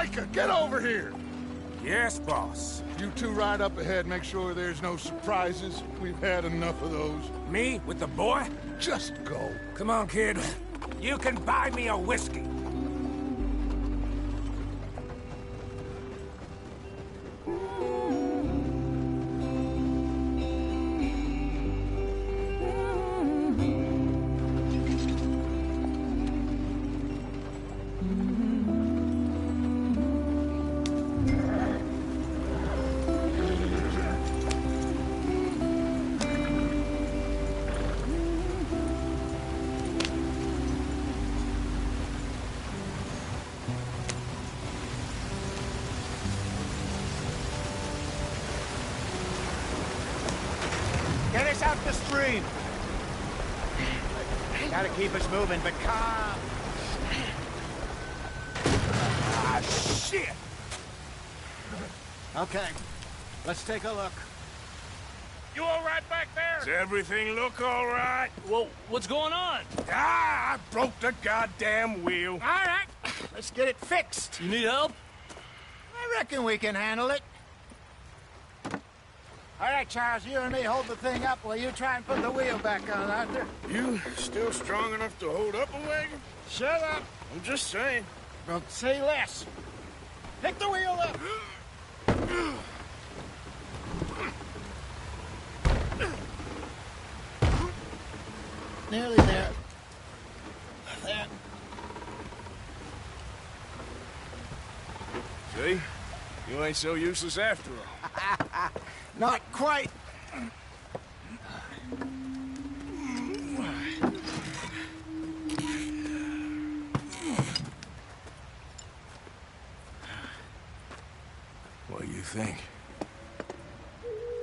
Micah, get over here! Yes, boss. You two ride up ahead, make sure there's no surprises. We've had enough of those. Me with the boy? Just go. Come on, kid. You can buy me a whiskey. Get us out the stream. Gotta keep us moving, but calm. Ah, shit! Okay, let's take a look. You all right back there? Does everything look all right? Well, what's going on? Ah, I broke the goddamn wheel. All right, let's get it fixed. You need help? I reckon we can handle it. All right, Charles, you and me hold the thing up while you try and put the wheel back on, Arthur. You still strong enough to hold up a wagon? Shut up. I'm just saying. Don't say less. Pick the wheel up. Nearly there. There. See? You ain't so useless after all. Not quite. What do you think?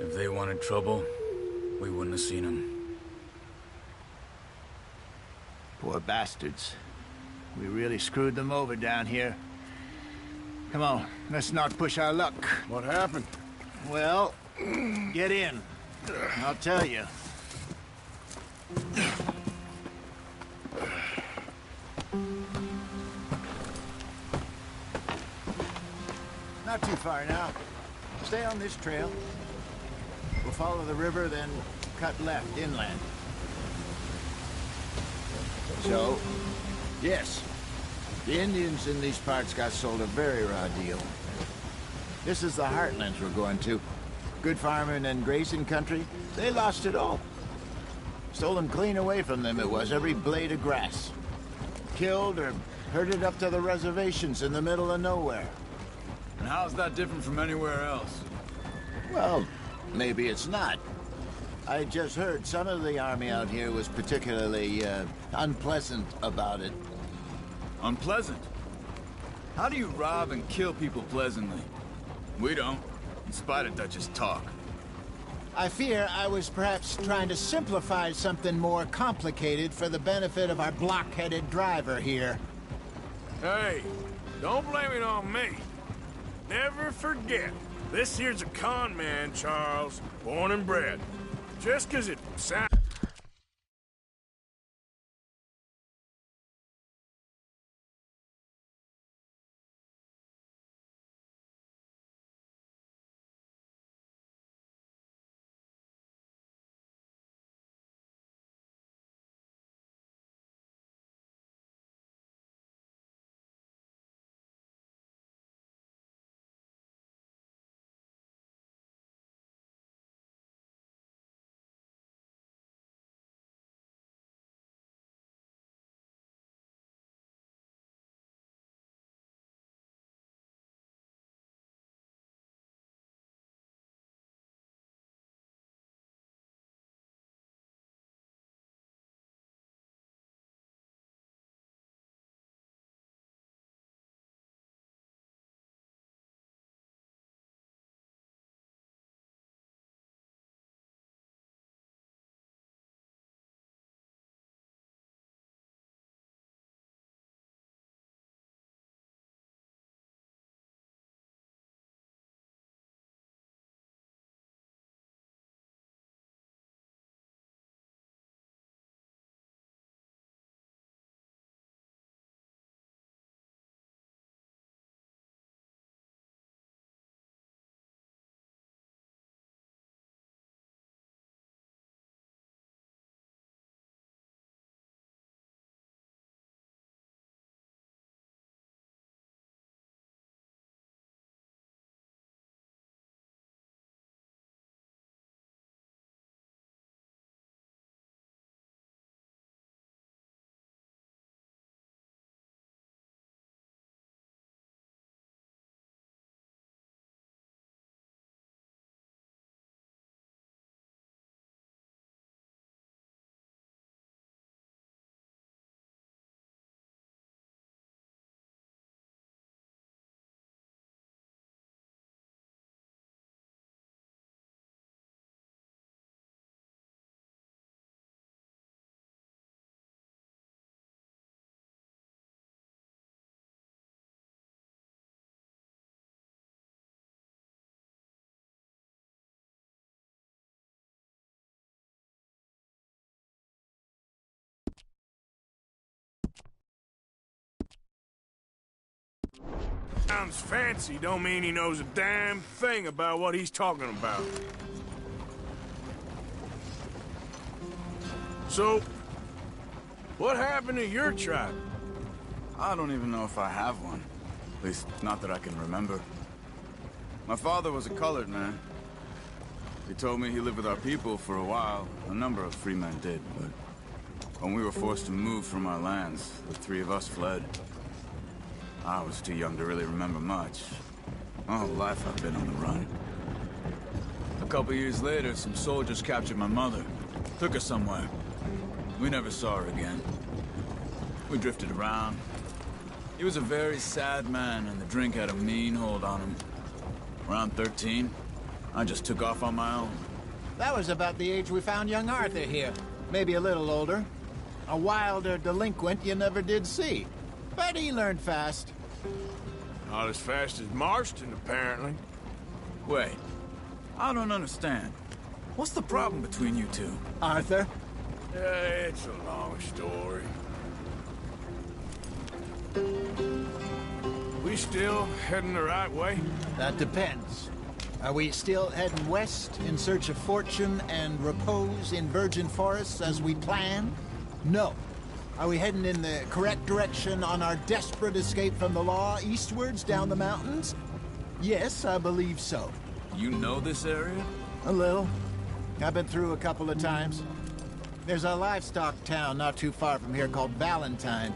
If they wanted trouble, we wouldn't have seen them. Poor bastards. We really screwed them over down here. Come on, let's not push our luck. What happened? Well, get in. I'll tell you. Not too far now. Stay on this trail. We'll follow the river, then cut left inland. So, yes, the Indians in these parts got sold a very raw deal. This is the heartlands we're going to. Good farming and grazing country, they lost it all. Stolen clean away from them it was, every blade of grass. Killed or herded up to the reservations in the middle of nowhere. And how's that different from anywhere else? Well, maybe it's not. I just heard some of the army out here was particularly, unpleasant about it. Unpleasant? How do you rob and kill people pleasantly? We don't, in spite of Dutch's talk. I fear I was perhaps trying to simplify something more complicated for the benefit of our block-headed driver here. Hey, don't blame it on me. Never forget, this here's a con man, Charles, born and bred. Just 'cause it sounds... Sounds fancy don't mean he knows a damn thing about what he's talking about. So, what happened to your tribe? I don't even know if I have one. At least, not that I can remember. My father was a colored man. He told me he lived with our people for a while. A number of free men did, but when we were forced to move from our lands, the three of us fled. I was too young to really remember much. My whole life I've been on the run. A couple years later, some soldiers captured my mother. Took her somewhere. We never saw her again. We drifted around. He was a very sad man, and the drink had a mean hold on him. Around 13, I just took off on my own. That was about the age we found young Arthur here. Maybe a little older. A wilder delinquent you never did see. But he learned fast. Not as fast as Marston, apparently. Wait, I don't understand. What's the problem between you two? Arthur? It's a long story. We still heading the right way? That depends. Are we still heading west in search of fortune and repose in virgin forests as we planned? No. Are we heading in the correct direction on our desperate escape from the law eastwards down the mountains? Yes, I believe so. You know this area? A little. I've been through a couple of times. There's a livestock town not too far from here called Valentine.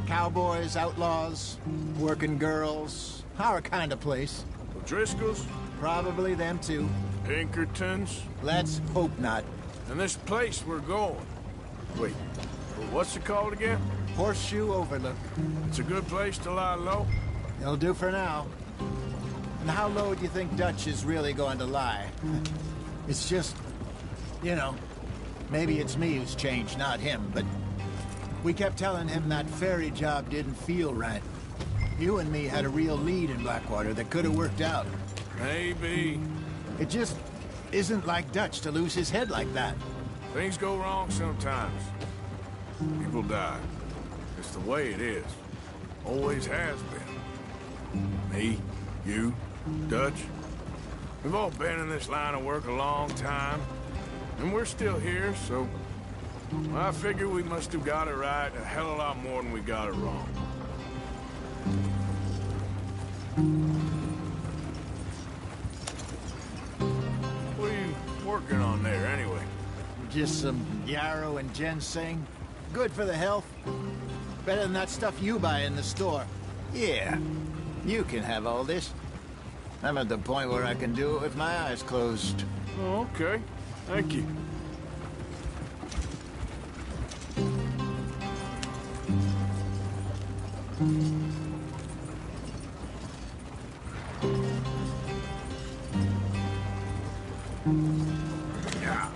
Cowboys, outlaws, working girls, our kind of place. O'Driscoll's? Probably them too. Pinkertons? Let's hope not. And this place we're going. Wait, what's it called again? Horseshoe Overlook. It's a good place to lie low? It'll do for now. And how low do you think Dutch is really going to lie? It's just, you know, maybe it's me who's changed, not him, but we kept telling him that ferry job didn't feel right. You and me had a real lead in Blackwater that could have worked out. Maybe. It just isn't like Dutch to lose his head like that. Things go wrong sometimes. People die. It's the way it is. Always has been. Me, you, Dutch. We've all been in this line of work a long time. And we're still here, so I figure we must have got it right a hell of a lot more than we got it wrong. What are you working on there, anyway? Just some yarrow and ginseng. Good for the health. Better than that stuff you buy in the store. Yeah, you can have all this. I'm at the point where I can do it with my eyes closed. Oh, okay. Thank you. Yeah.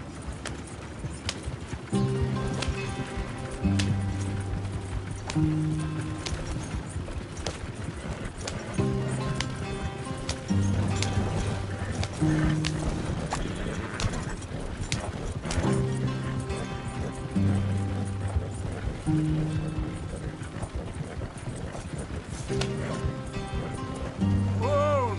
Whoa,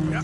now. Yeah.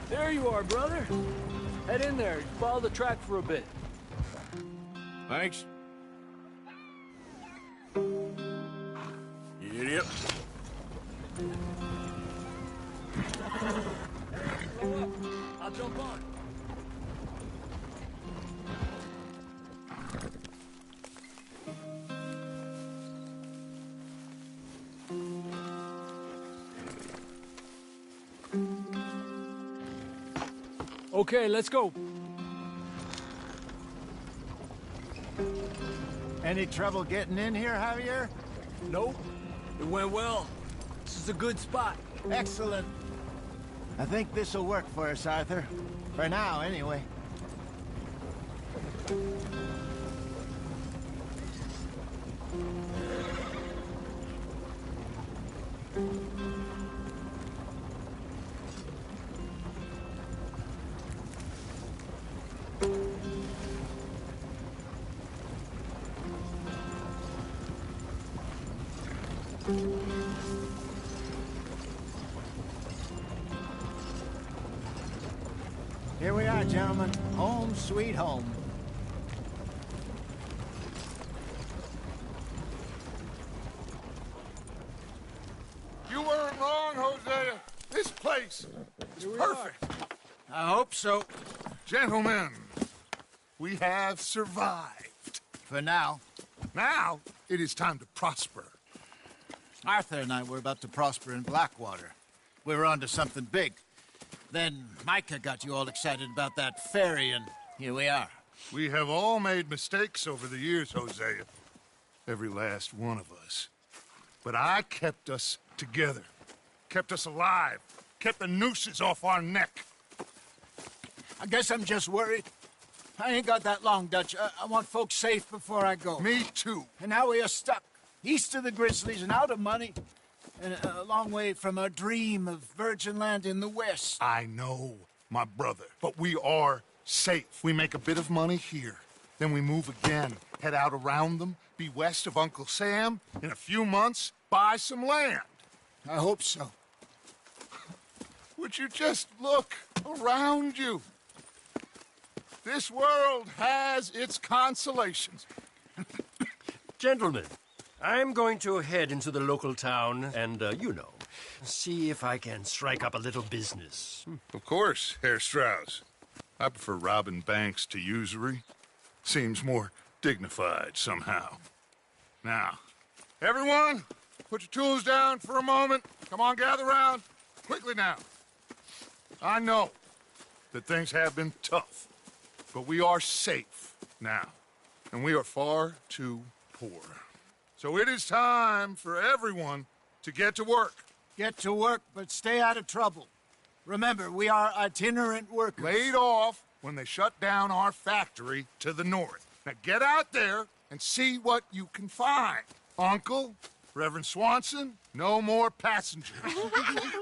There you are, brother. Head in there. Follow the track for a bit. Thanks. You idiot. I'll jump on. Okay, let's go. Any trouble getting in here, Javier? Nope. It went well. This is a good spot. Excellent. I think this'll work for us, Arthur. For now, anyway. Here we are, gentlemen. Home sweet home. You weren't wrong, Hosea. This place is perfect. I hope so. Gentlemen, we have survived. For now. Now, it is time to prosper. Arthur and I were about to prosper in Blackwater. We were onto something big. Then Micah got you all excited about that ferry, and here we are. We have all made mistakes over the years, Hosea. Every last one of us. But I kept us together. Kept us alive. Kept the nooses off our neck. I guess I'm just worried. I ain't got that long, Dutch. I want folks safe before I go. Me too. And now we are stuck, east of the Grizzlies and out of money, and a long way from our dream of virgin land in the west. I know, my brother. But we are safe. We make a bit of money here. Then we move again, head out around them, be west of Uncle Sam. In a few months, buy some land. I hope so. Would you just look around you? This world has its consolations. Gentlemen, I'm going to head into the local town and, see if I can strike up a little business. Of course, Herr Strauss. I prefer robbing banks to usury. Seems more dignified somehow. Now, everyone, put your tools down for a moment. Come on, gather round. Quickly now. I know that things have been tough, but we are safe now, and we are far too poor. So it is time for everyone to get to work. Get to work, but stay out of trouble. Remember, we are itinerant workers. Laid off when they shut down our factory to the north. Now get out there and see what you can find. Uncle, Reverend Swanson, no more passengers.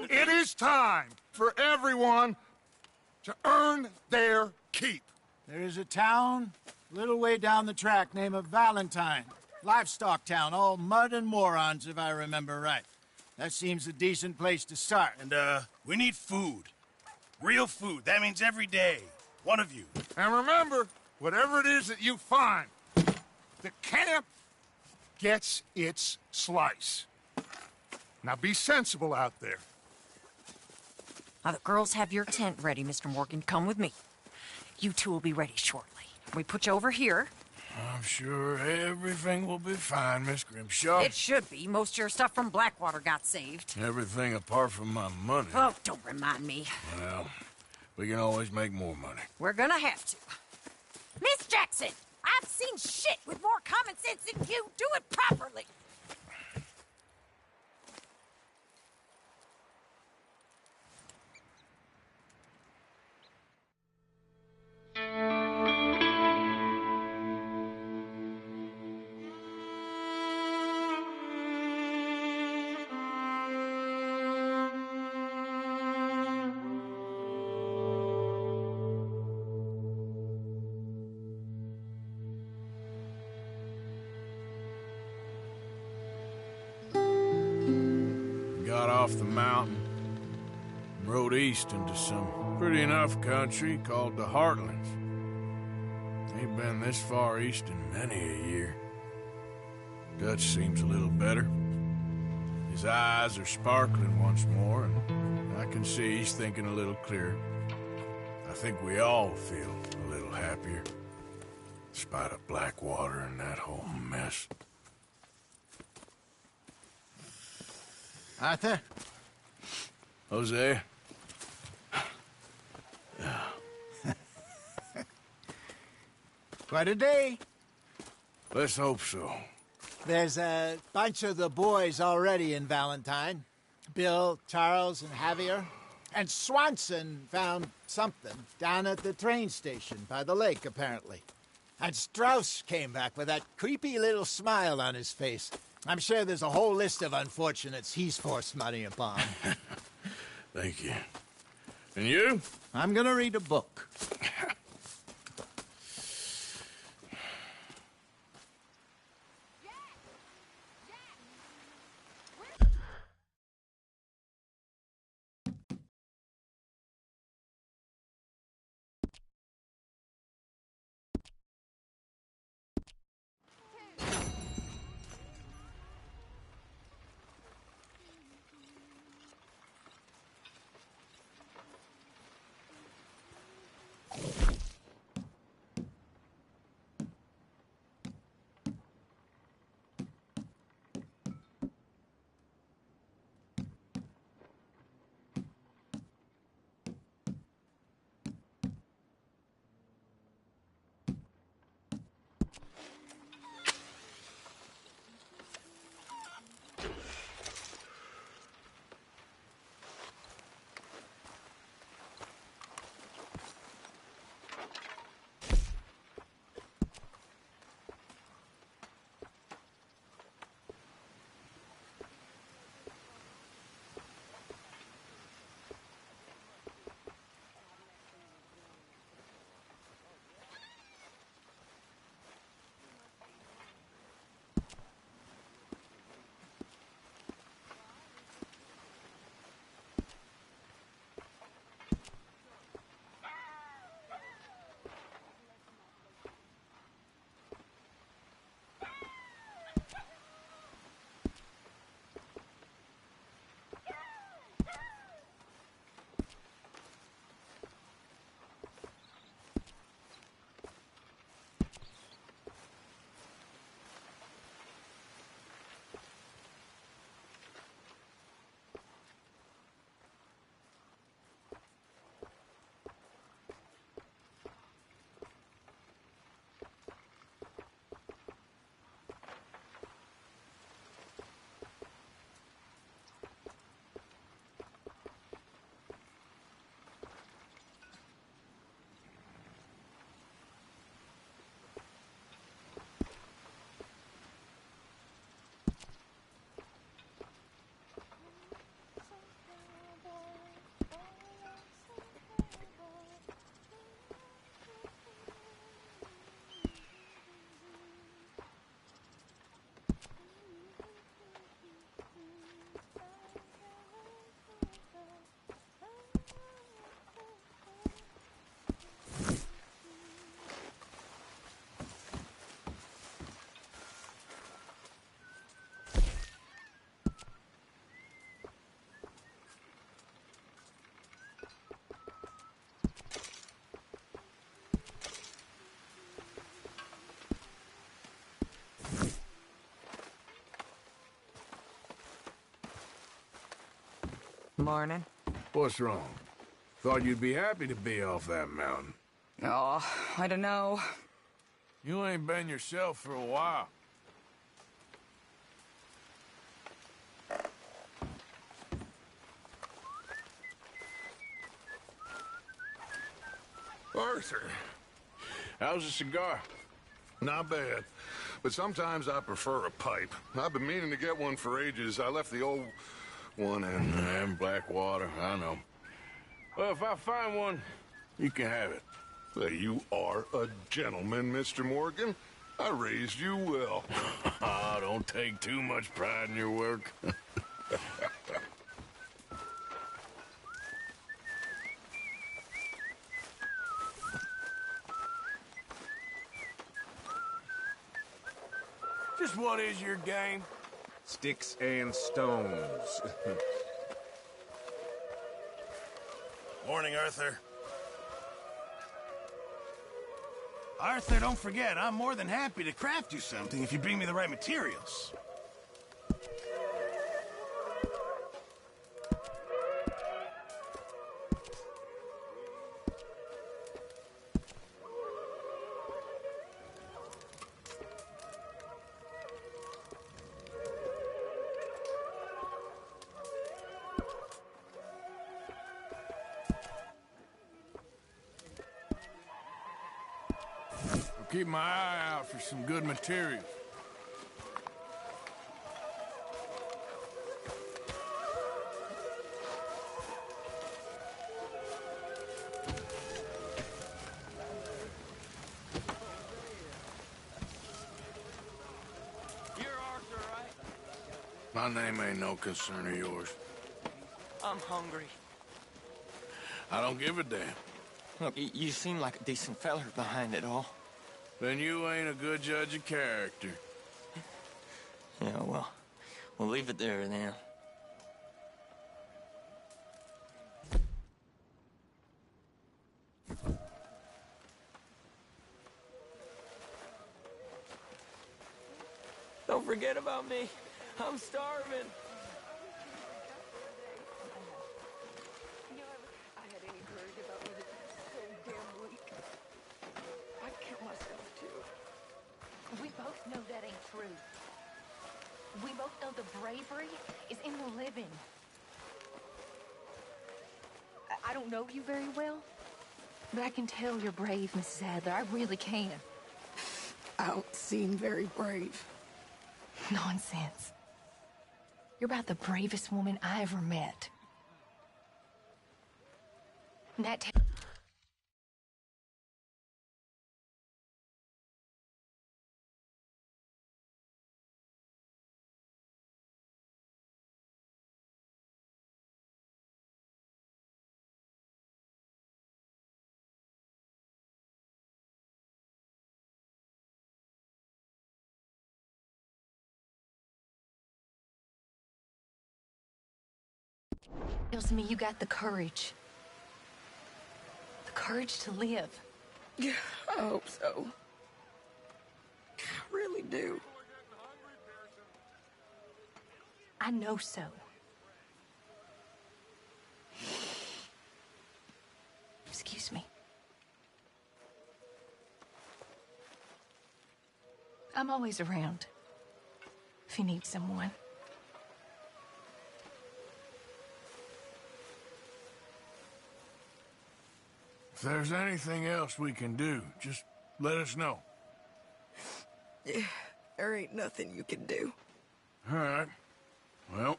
It is time for everyone to earn their keep. There is a town a little way down the track named Valentine. Livestock town, all mud and morons, if I remember right. That seems a decent place to start. And, we need food. Real food. That means every day. One of you. And remember, whatever it is that you find, the camp gets its slice. Now be sensible out there. Now, the girls have your tent ready, Mr. Morgan. Come with me. You two will be ready shortly. We put you over here. I'm sure everything will be fine, Miss Grimshaw. It should be. Most of your stuff from Blackwater got saved. Everything apart from my money. Oh, don't remind me. Well, we can always make more money. We're gonna have to. Miss Jackson, I've seen shit with more common sense than you. Do it properly. Got off the mountain, Rode east into some pretty enough country called the Heartlands. Ain't been this far east in many a year. Dutch seems a little better. His eyes are sparkling once more, and I can see he's thinking a little clearer. I think we all feel a little happier, despite of Blackwater and that whole mess. Arthur? Jose? Quite a day. Let's hope so. There's a bunch of the boys already in Valentine. Bill, Charles, and Javier. And Swanson found something down at the train station by the lake, apparently. And Strauss came back with that creepy little smile on his face. I'm sure there's a whole list of unfortunates he's forced money upon. Thank you. And you? I'm gonna read a book. Morning. What's wrong? Thought you'd be happy to be off that mountain. Oh, I don't know. You ain't been yourself for a while. Arthur. How's the cigar? Not bad. But sometimes I prefer a pipe. I've been meaning to get one for ages. I left the old one And Blackwater, I know. Well, if I find one, you can have it. Well, you are a gentleman, Mr. Morgan. I raised you well. Don't take too much pride in your work. Just what is your game? Sticks and stones. Morning, Arthur. Arthur, don't forget, I'm more than happy to craft you something if you bring me the right materials. I'll keep my eye out for some good materials. You're Arthur, right? My name ain't no concern of yours. I'm hungry. I don't give a damn. Look, you seem like a decent feller behind it all. Then you ain't a good judge of character. Yeah, well, we'll leave it there then. Don't forget about me. I'm starving. I had any courage about me that's so damn weak. I'd kill myself, too. We both know that ain't true. We both know the bravery is in the living. I don't know you very well, but I can tell you're brave, Mrs. Adler. I really can. I don't seem very brave. Nonsense. You're about the bravest woman I ever met. And that tells me you got the courage. The courage to live. Yeah, I hope so. I really do. I know so. Excuse me. I'm always around. If you need someone. If there's anything else we can do, just let us know. Yeah, there ain't nothing you can do. All right. Well,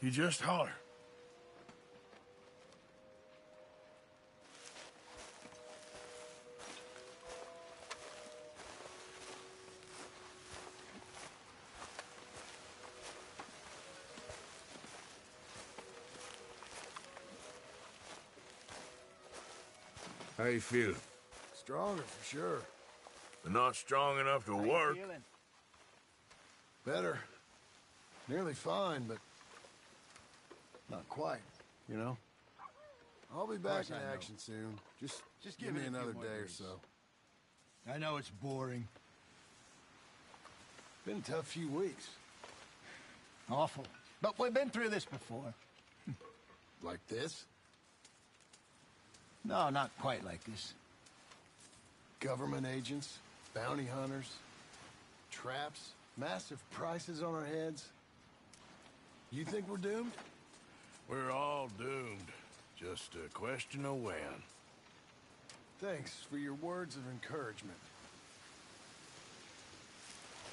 you just holler. How you feeling? Stronger for sure. But not strong enough to work. Better. Nearly fine, but not quite, you know? I'll be back in action soon. Just give me another day or so. I know it's boring. Been a tough few weeks. Awful. But we've been through this before. Like this? No, not quite like this. Government agents, bounty hunters, traps, massive prices on our heads. You think we're doomed? We're all doomed. Just a question of when. Thanks for your words of encouragement.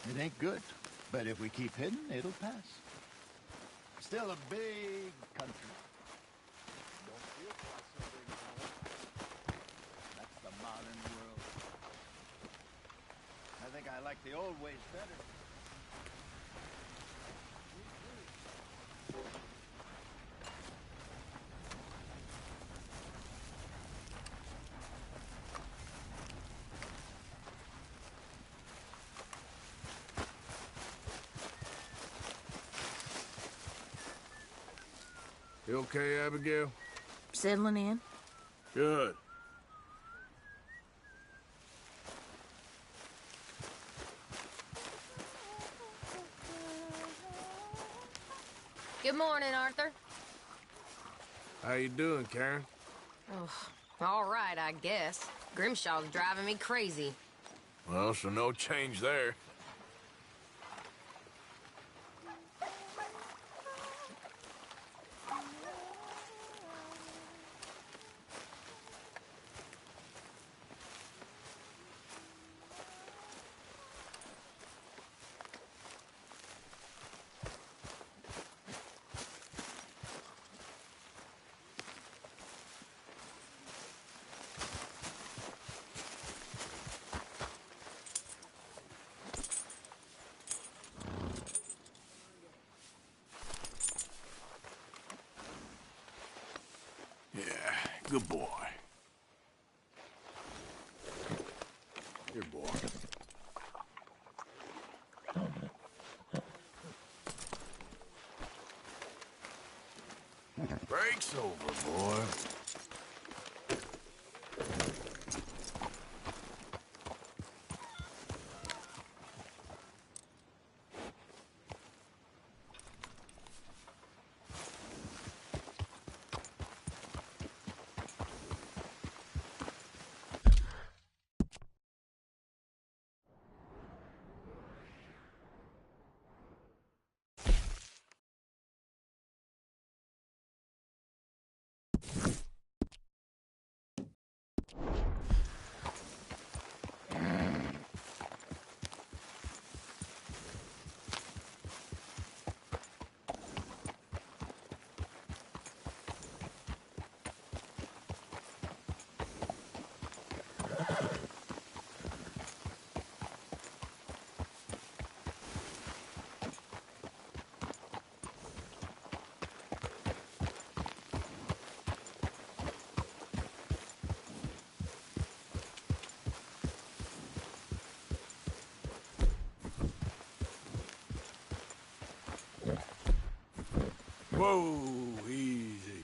It ain't good, but if we keep hidden, it'll pass. Still a big country. Don't feel quite so big anymore. That's the modern world. I think I like the old ways better. You okay, Abigail? Settling in? Good. Good morning, Arthur. How you doing, Karen? Oh, all right, I guess. Grimshaw's driving me crazy. Well, so no change there. Yeah, good boy. Here, boy. Break's over, boy. Whoa, easy.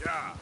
Yeah.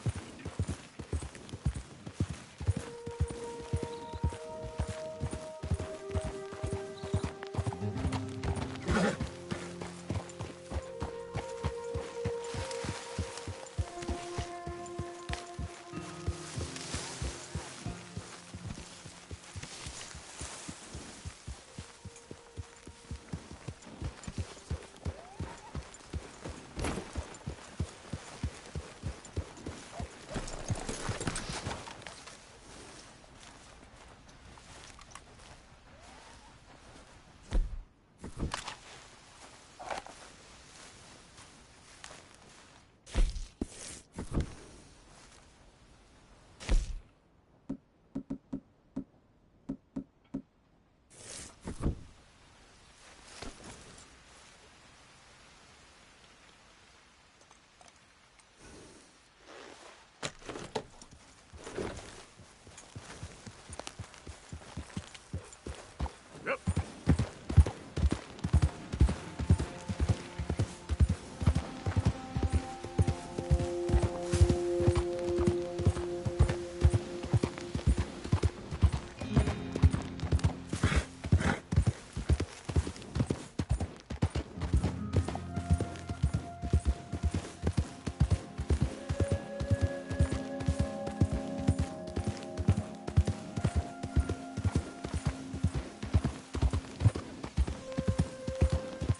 Yep.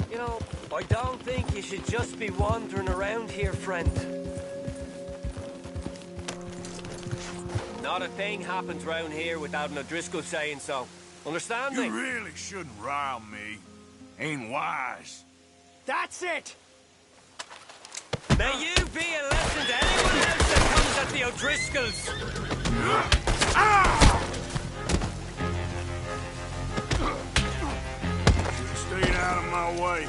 You know, I don't think you should just be wandering around here, friend. Not a thing happens round here without an O'Driscoll saying so. Understand me? You really shouldn't rile me. Ain't wise. That's it! May you be a lesson to anyone else that comes at the O'Driscolls! Stay out of my way.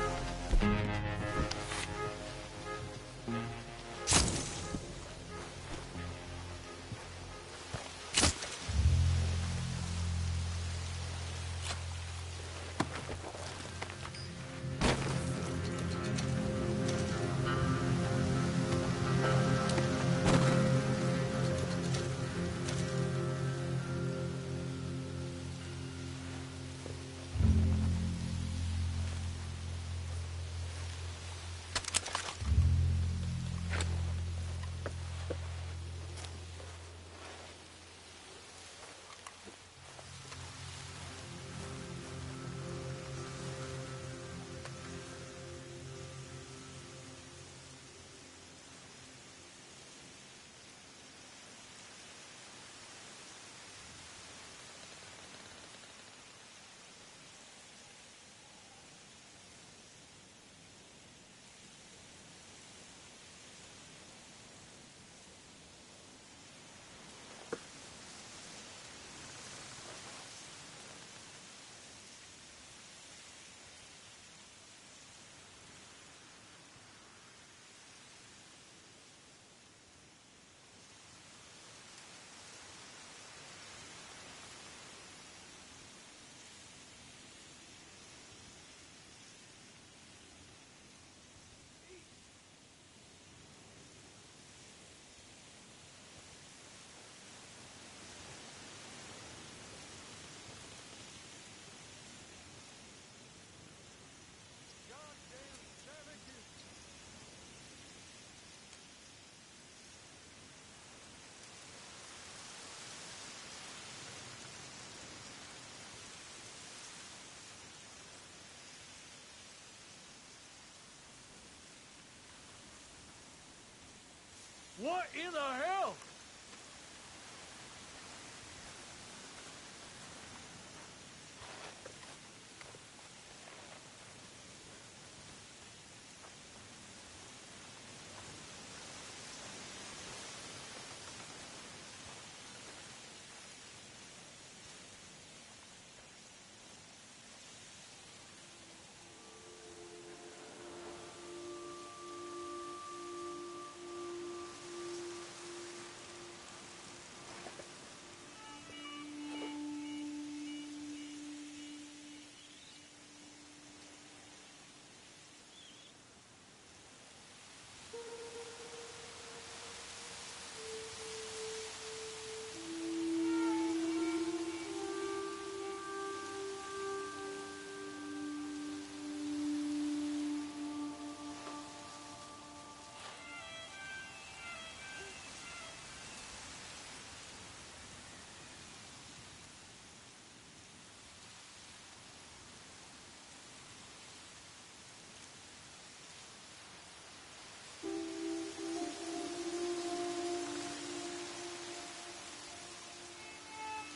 What in the hell?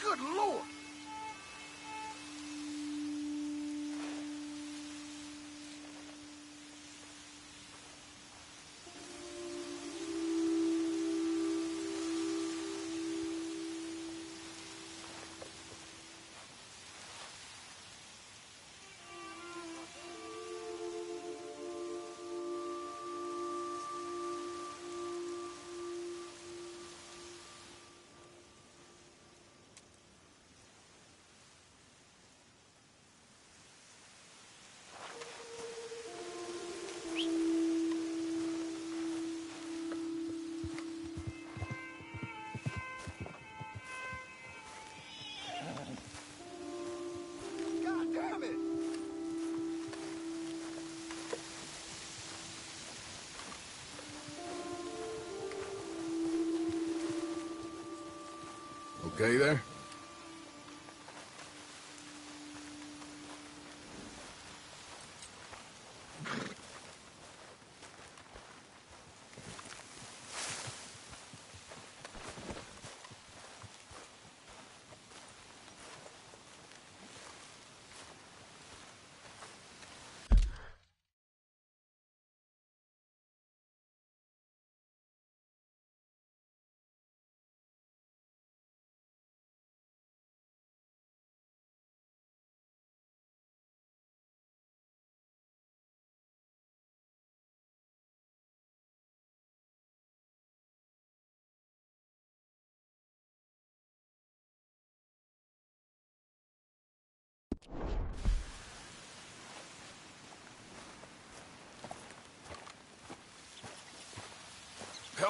Good Lord! God damn it! Okay there?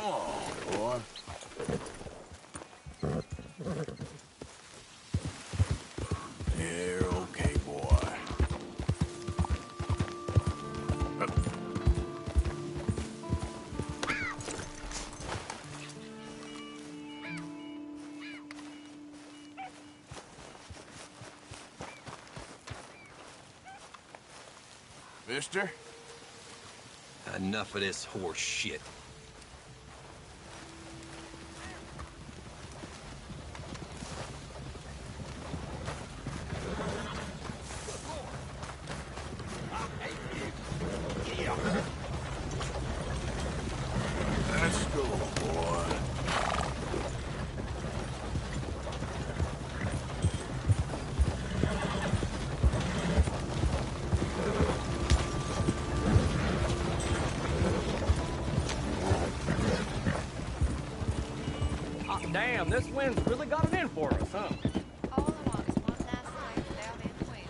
Come on, boy. You're okay, boy. Mister? Enough of this horse shit. Let's go, boy. Damn, this wind's really got it in for us, huh? All I want is one nice night without any wind.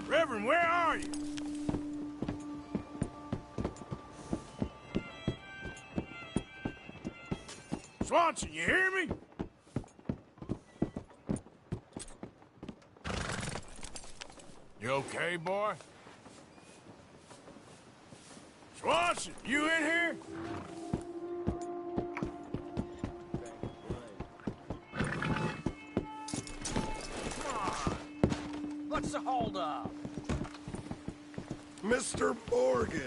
Reverend, where are you? Swanson, you hear me? You okay, boy? Swanson, you in here? What's the holdup? Mr. Morgan,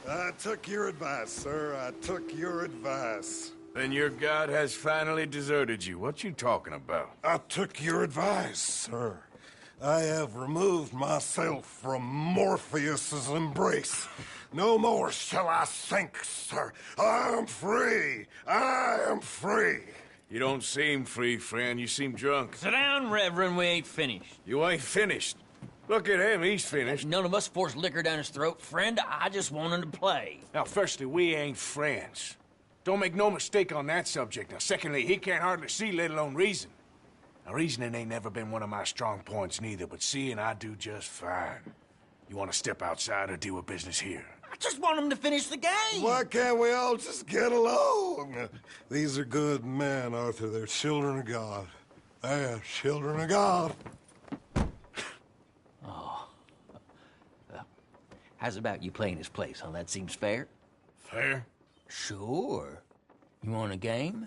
I took your advice, sir. I took your advice. Then your god has finally deserted you. What you talking about? I took your advice, sir. I have removed myself from Morpheus's embrace. No more shall I sink, sir. I am free. I am free. You don't seem free, friend. You seem drunk. Sit down, Reverend. We ain't finished. You ain't finished. Look at him. He's finished. None of us forced liquor down his throat. Friend, I just wanted to play. Now, firstly, we ain't friends. Don't make no mistake on that subject. Now, secondly, he can't hardly see, let alone reason. Now, reasoning ain't never been one of my strong points neither, but seeing I do just fine. You want to step outside or deal with business here? I just want him to finish the game. Why can't we all just get along? These are good men, Arthur. They're children of God. They're children of God. Oh. How's about you playing his place, huh? That seems fair? Fair? Sure. You want a game?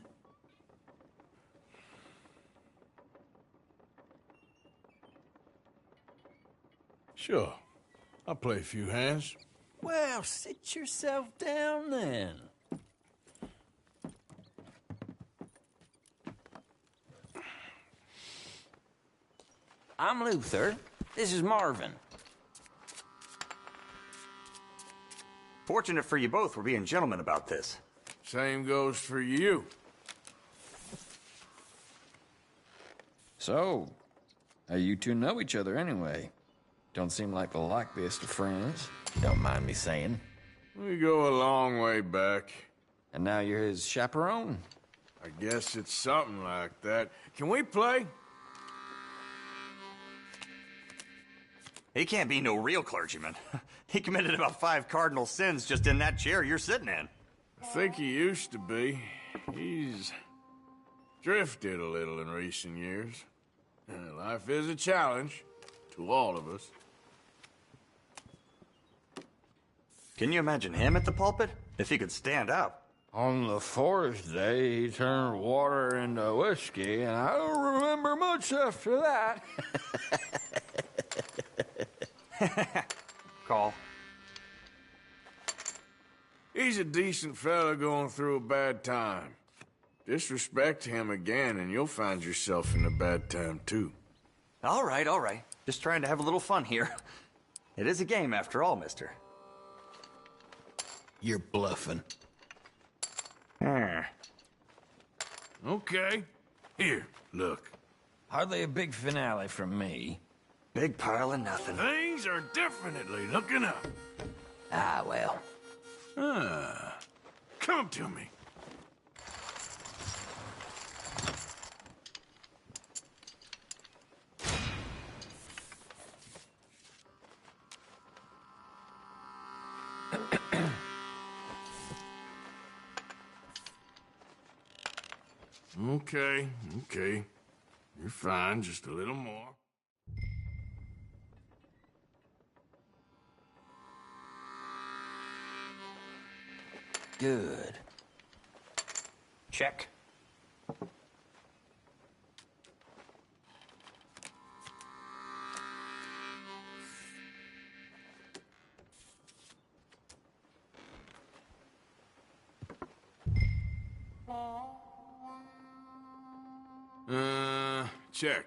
Sure. I'll play a few hands. Well, sit yourself down then. I'm Luther. This is Marvin. Fortunate for you both, we're being gentlemen about this. Same goes for you. So, how you two know each other anyway? Don't seem like the likeliest of friends. Don't mind me saying. We go a long way back. And now you're his chaperone? I guess it's something like that. Can we play? He can't be no real clergyman. He committed about 5 cardinal sins just in that chair you're sitting in. I think he used to be. He's drifted a little in recent years. Life is a challenge to all of us. Can you imagine him at the pulpit? If he could stand up. On the fourth day, he turned water into whiskey, and I don't remember much after that. Call. He's a decent fella going through a bad time. Disrespect him again, and you'll find yourself in a bad time, too. All right, all right. Just trying to have a little fun here. It is a game, after all, mister. You're bluffing. Okay. Here, look. Hardly a big finale from me. Big pile of nothing. Things are definitely looking up. Ah, well. Come to me. Okay. You're fine, just a little more. Good. Check. Check.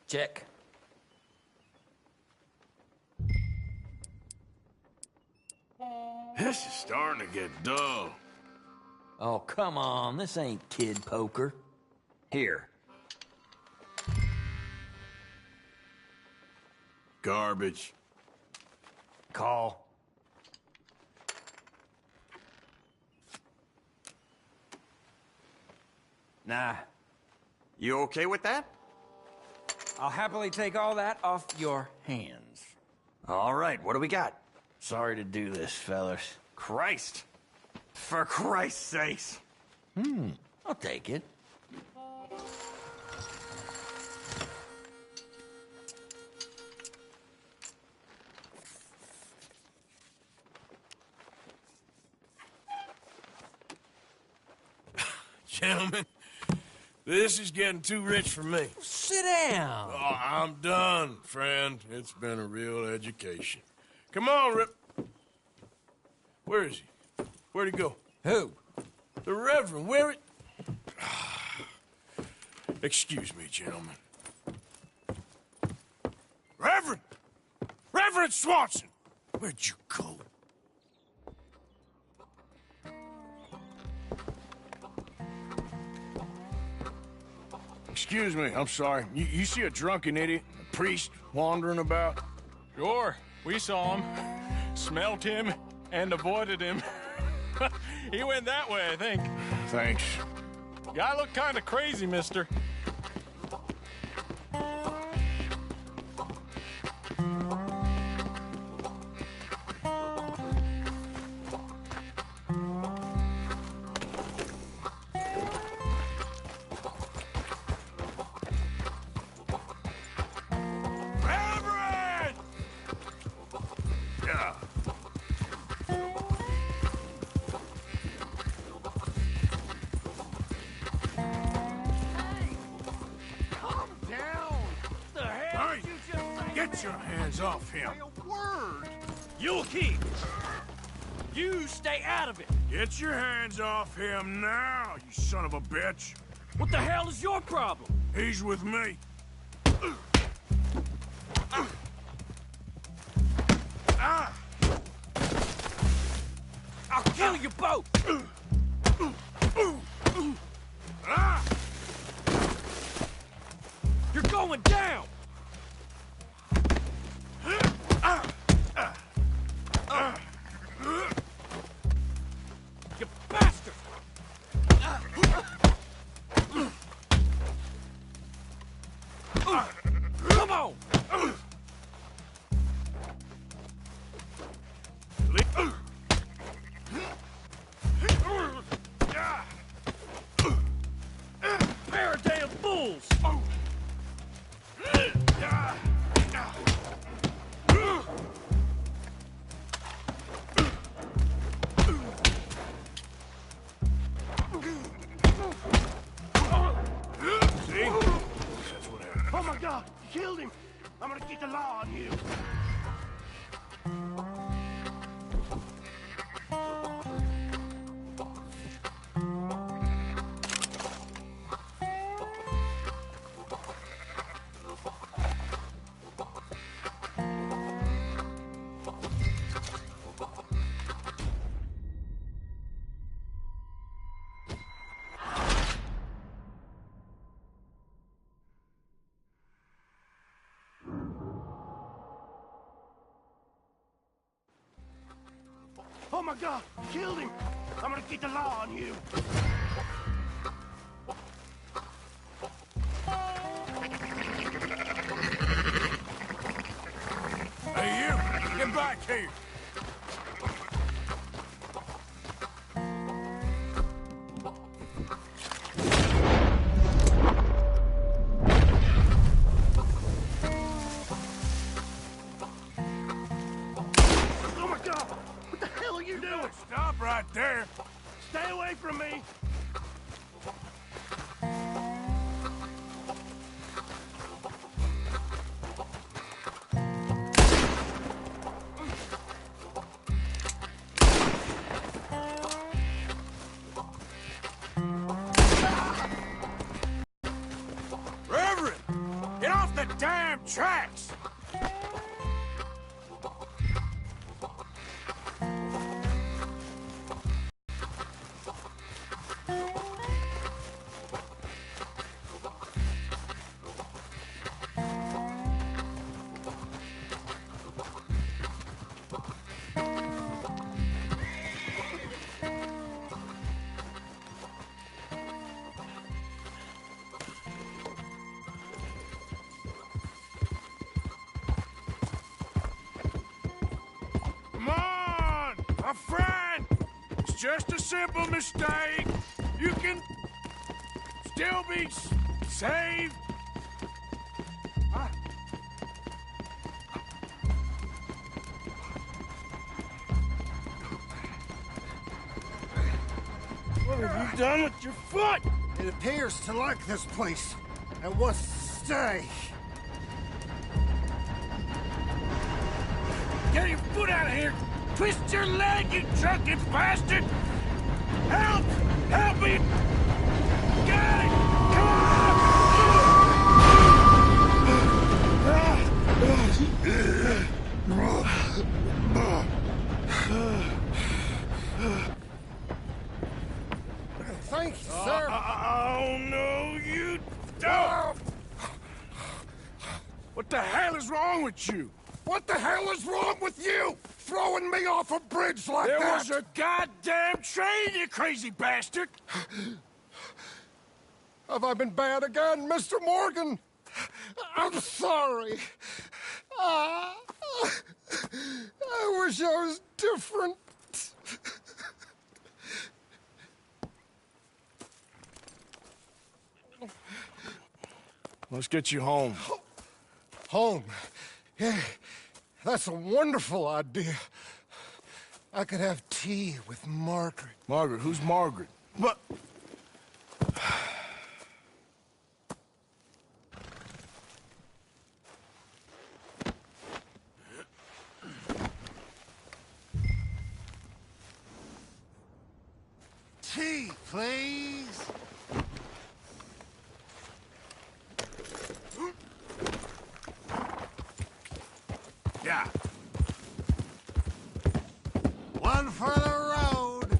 Check. This is starting to get dull. Oh, come on. This ain't kid poker. Here. Garbage. Call. Nah. You okay with that? I'll happily take all that off your hands. All right, what do we got? Sorry to do this, fellas. Christ. For Christ's sakes. I'll take it. Gentlemen, this is getting too rich for me. Sit down. Oh, I'm done, friend. It's been a real education. Come on, Rip. Where is he? Where'd he go? Who? The Reverend. Where it? Excuse me, gentlemen. Reverend! Reverend Swanson! Where'd you go? Excuse me, I'm sorry. You see a drunken idiot, a priest, wandering about? Sure, we saw him, smelt him, and avoided him. He went that way, I think. Thanks. Guy looked kind of crazy, mister. Get your hands off him. Word! You'll keep. You stay out of it. Get your hands off him now, you son of a bitch. What the hell is your problem? He's with me. I'll kill you both. You're going down. You bastard! Come on! Pair of damn fools! Oh my God, you killed him! I'm gonna get the law on you. Oh my God, you killed him! I'm gonna get the law on you. Hey, you! Get back here! doing? Stop right there. Stay away from me. Reverend, get off the damn tracks! Come on, my friend! It's just a simple mistake. You can still be saved. What have you done with your foot? It appears to like this place and wants to stay. Get your foot out of here! Twist your leg, you drunken bastard! Help! Help me! Got it! Come Thank you, sir. Oh, no, you don't! What the hell is wrong with you? What the hell is wrong with you? Throwing me off a bridge like There that? was a goddamn train, you crazy bastard! Have I been bad again, Mr. Morgan? I'm sorry. I wish I was different. Let's get you home. Home? Yeah, that's a wonderful idea. I could have tea with Margaret. Margaret? Who's Margaret? What? Tea, please. Yeah. One for the road.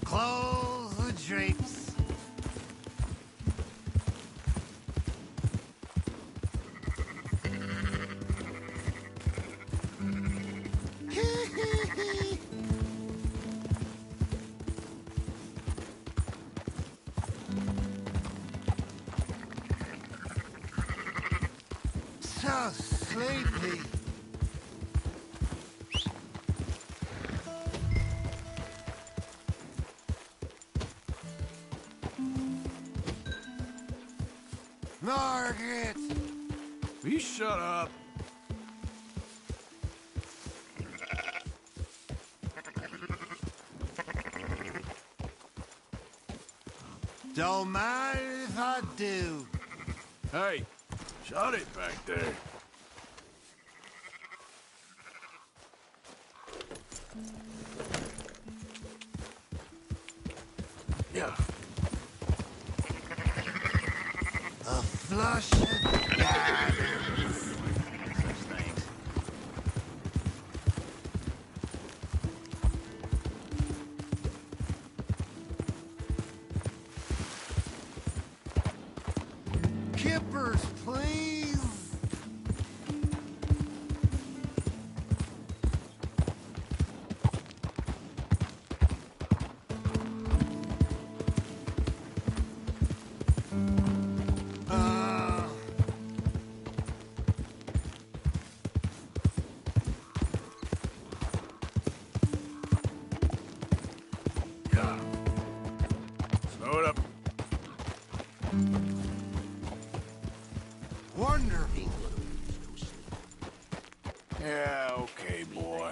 Close the drapes. So sleepy. Margaret! Will you shut up? Don't mind if I do. Hey, shut it back there. Yeah. A flush of diamonds. Such things. Kippers, please. Wonderful. Yeah, okay, boy.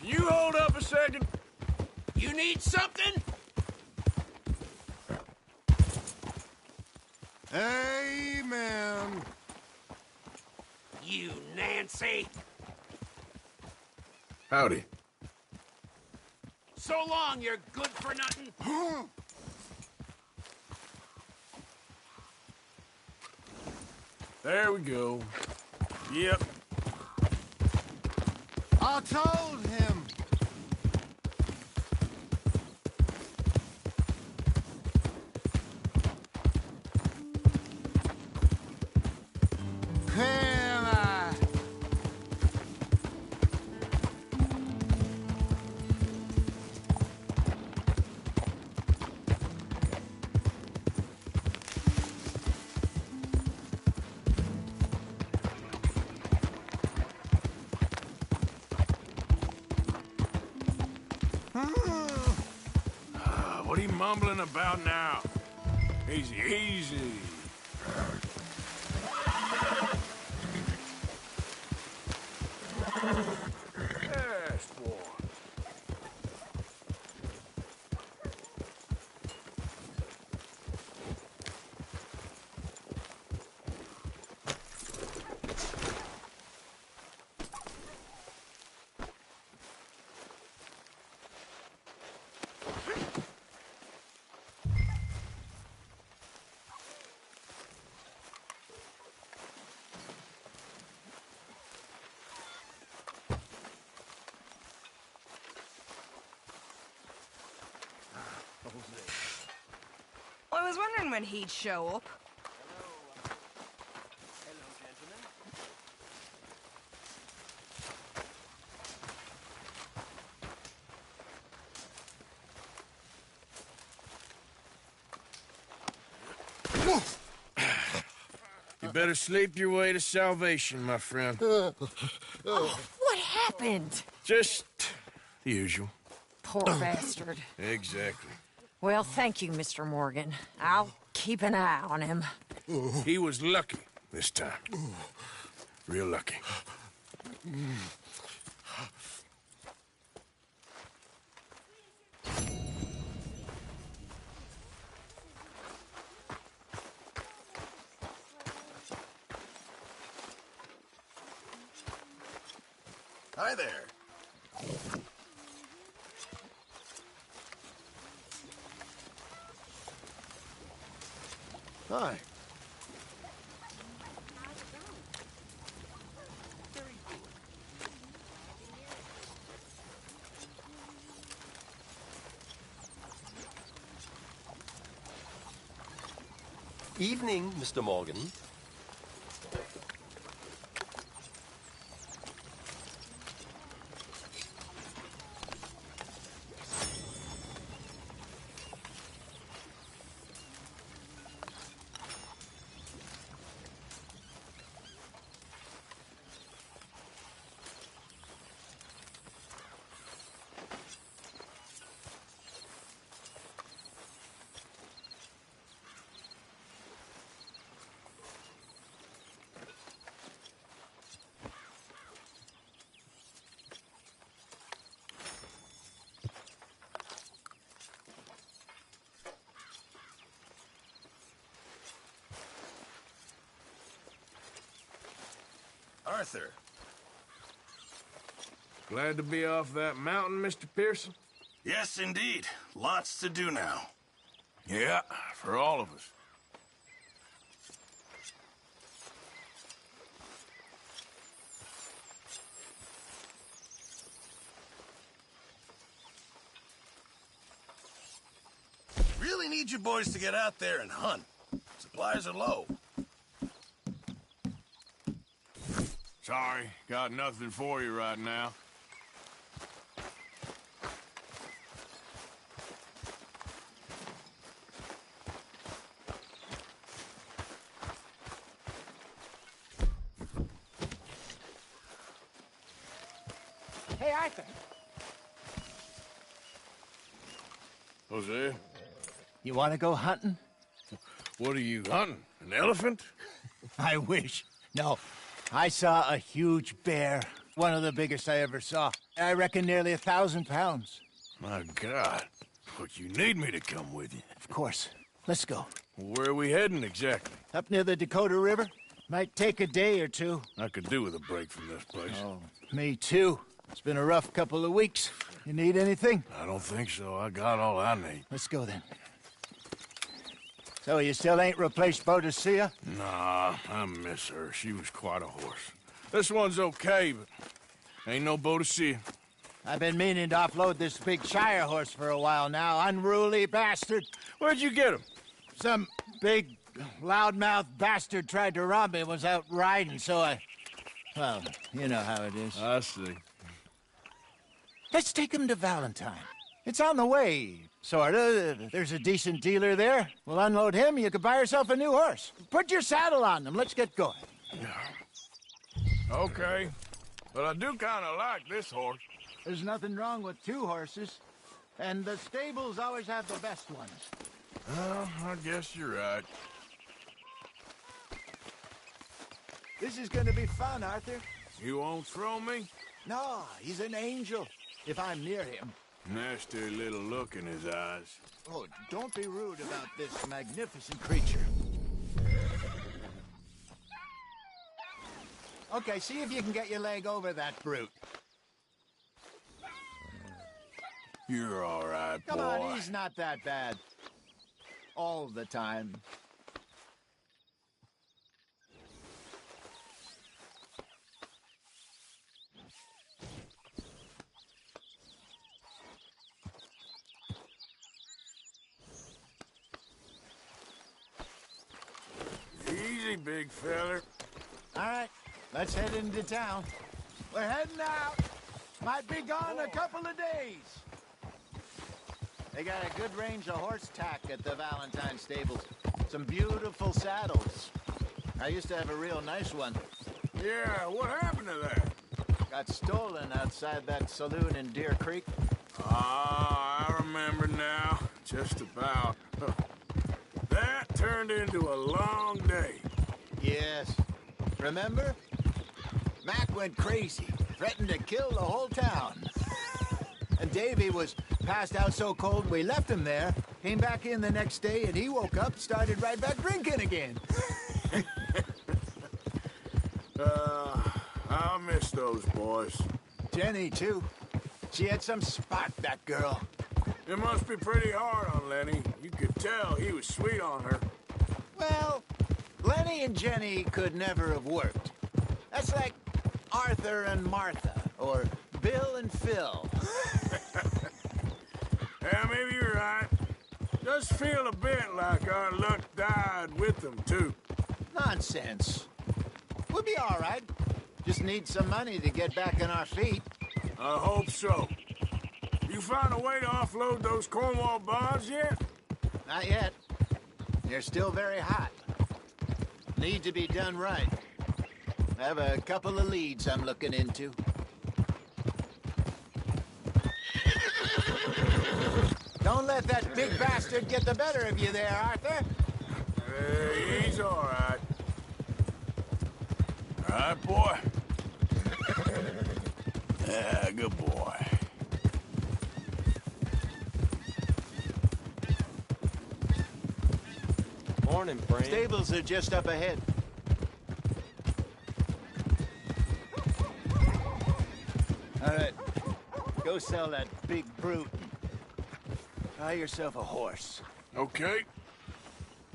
You hold up a second. You need something? Amen. You Nancy. Howdy. So long, you're good for nothing. There we go. Yep. I told him. What are you mumbling about now? Easy, easy. Yes, boy. Well, I was wondering when he'd show up. You better sleep your way to salvation, my friend. Oh, what happened? Just the usual. Poor bastard. Exactly. Well, thank you, Mr. Morgan. I'll keep an eye on him. He was lucky this time. Real lucky. Hi there. Hi. Evening, Mr. Morgan. Arthur. Glad to be off that mountain, Mr. Pearson? Yes, indeed. Lots to do now. Yeah, for all of us. Really need you boys to get out there and hunt. Supplies are low. Sorry, got nothing for you right now. Hey, Arthur. Jose, You want to go hunting? what are you hunting? An elephant? I wish. No, I saw a huge bear. One of the biggest I ever saw. I reckon nearly 1,000 pounds. My God. But you need me to come with you. Of course. Let's go. Where are we heading exactly? Up near the Dakota River. Might take a day or two. I could do with a break from this place. Oh, me too. It's been a rough couple of weeks. You need anything? I don't think so. I got all I need. Let's go then. So you still ain't replaced Boadicea? Nah, I miss her. She was quite a horse. This one's okay, but ain't no Boadicea. I've been meaning to offload this big Shire horse for a while now. Unruly bastard. Where'd you get him? Some big, loudmouth bastard tried to rob me, was out riding, so I... Well, you know how it is. I see. Let's take him to Valentine. It's on the way, sorta. There's a decent dealer there. We'll unload him, you could buy yourself a new horse. Put your saddle on him, let's get going. Okay. But I do kind of like this horse. There's nothing wrong with two horses. And the stables always have the best ones. Well, I guess you're right. This is gonna be fun, Arthur. You won't throw me? No, he's an angel, if I'm near him. Nasty little look in his eyes. Oh, don't be rude about this magnificent creature. Okay, see if you can get your leg over that brute. You're all right, boy. Come on, he's not that bad. All the time. Easy, big feller. All right, let's head into town. We're heading out. Might be gone a couple of days. They got a good range of horse tack at the Valentine stables. Some beautiful saddles. I used to have a real nice one. Yeah, what happened to that? Got stolen outside that saloon in Deer Creek. Ah, I remember now. Just about. That turned into a long day. Yes. Remember? Mac went crazy, threatened to kill the whole town. And Davy was passed out so cold we left him there, came back in the next day, and he woke up, started right back drinking again. I'll miss those boys. Jenny, too. She had some spot, that girl. It must be pretty hard on Lenny. You could tell he was sweet on her. Well, Lenny and Jenny could never have worked. That's like Arthur and Martha, or Bill and Phil. Yeah, maybe you're right. Does feel a bit like our luck died with them, too. Nonsense. We'll be all right. Just need some money to get back on our feet. I hope so. You found a way to offload those Cornwall bonds yet? Not yet. They're still very hot. Need to be done right. I have a couple of leads I'm looking into. Don't let that big bastard get the better of you there, Arthur. He's all right. All right, boy. Yeah, good boy. Morning, friend. Stables are just up ahead. All right. Go sell that big brute. Buy yourself a horse. Okay.